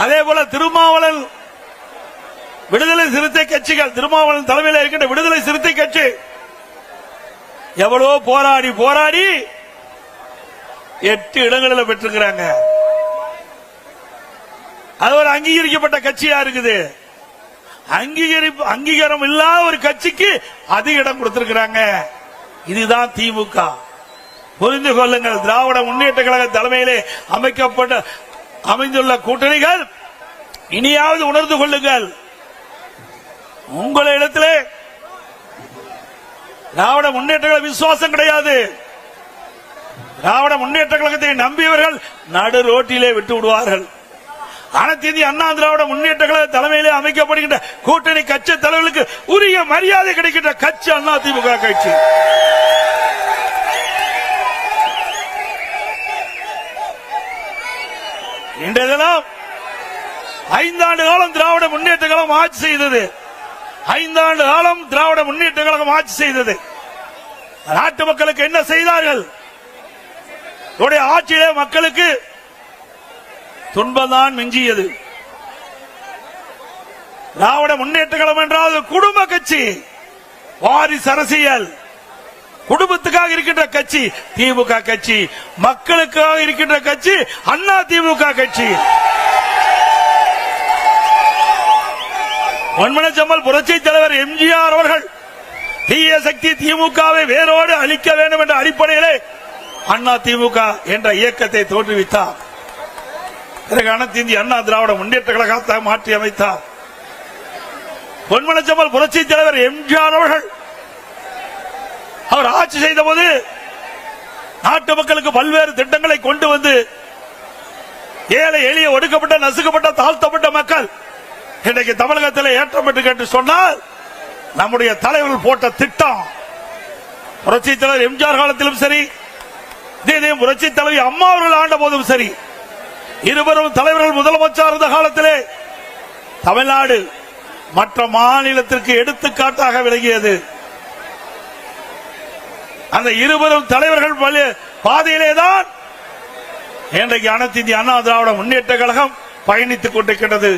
அதே போல திருமாவளவன் விடுதலை சிறுத்தை கட்சிகள், திருமாவளவன் தலைமையில் இருக்கின்ற விடுதலை சிறுத்தை கட்சி எவ்வளவு போராடி போராடி 8 இடங்களில் பெற்றிருக்கிறாங்க. அது ஒரு அங்கீகரிக்கப்பட்ட கட்சியா இருக்குது. அங்கீகாரம் இல்லாத ஒரு கட்சிக்கு அதிக இடம் கொடுத்திருக்கிறாங்க. இதுதான் திமுக. புரிந்து கொள்ளுங்கள். திராவிட முன்னேற்ற கழக தலைமையிலே அமைந்துள்ள கூட்டணிகள் இனியாவது உணர்ந்து கொள்ளுங்கள். உங்களிடத்திலே திராவிட முன்னேற்ற கழக விசுவாசம் கிடையாது. திராவிட முன்னேற்ற கழகத்தை நம்பியவர்கள் நடு ரோட்டிலே விட்டு விடுவார்கள். அனைத்து இந்திய அண்ணா திராவிட முன்னேற்ற கழக தலைமையிலே அமைக்கப்படுகின்ற கூட்டணி கட்சி தலைவர்களுக்கு உரிய மரியாதை கிடைக்கின்ற கட்சி அண்ணா திமுக கட்சி. இன்றைய தினம் 5 ஆண்டு காலம் திராவிட முன்னேற்ற கழகம் ஆட்சி செய்தது. 5 ஆண்டு காலம் திராவிட முன்னேற்ற கழகம் ஆட்சி செய்தது. நாட்டு மக்களுக்கு என்ன செய்தார்கள்? ஆட்சியிலே மக்களுக்கு துன்பம்தான் மிஞ்சியது. திராவிட முன்னேற்ற கழகம் என்றால் குடும்ப கட்சி, வாரிசு அரசியல், குடும்பத்துக்காக இருக்கின்ற கட்சி திமுக கட்சி, மக்களுக்காக இருக்கின்ற கட்சி அண்ணா திமுக கட்சி. பொன்மனச்செம்மல் புரட்சி தலைவர் எம்ஜிஆர் அவர்கள் தீய சக்தி திமுகவை வேரோடு அழிக்க வேண்டும் என்ற அடிப்படையிலே அண்ணா திமுக என்ற இயக்கத்தை தோற்றுவித்தார். பிறகு அனைத்து இந்திய அண்ணா திராவிட முன்னேற்ற கழகத்தை மாற்றி அமைத்தார். பொன்மனச்செம்மல் புரட்சி தலைவர் எம்ஜிஆர் அவர்கள் அவர் ஆட்சி செய்த போது நாட்டு மக்களுக்கு பல்வேறு திட்டங்களை கொண்டு வந்து ஏழை எளிய ஒடுக்கப்பட்ட நசுக்கப்பட்ட தாழ்த்தப்பட்ட மக்கள் இன்றைக்கு தமிழகத்தில் ஏற்றம் பெற்று கேட்டு சொன்னால் நம்முடைய தலைவர்கள் போட்ட திட்டம் புரட்சி தலைவர் எம்ஜிஆர் காலத்திலும் சரி, இதே புரட்சி தலைவி அம்மா அவர்கள் ஆண்ட போதும் சரி, இருவரும் தலைவர்கள் முதலமைச்சர் இருந்த காலத்திலே தமிழ்நாடு மற்ற மாநிலத்திற்கு எடுத்துக்காட்டாக விளங்கியது. அந்த இருவரும் தலைவர்கள் பாதையிலேதான் இன்றைக்கு அனைத்து இந்திய அண்ணா திராவிட முன்னேற்ற கழகம் பயணித்துக் கொண்டிருக்கிறது.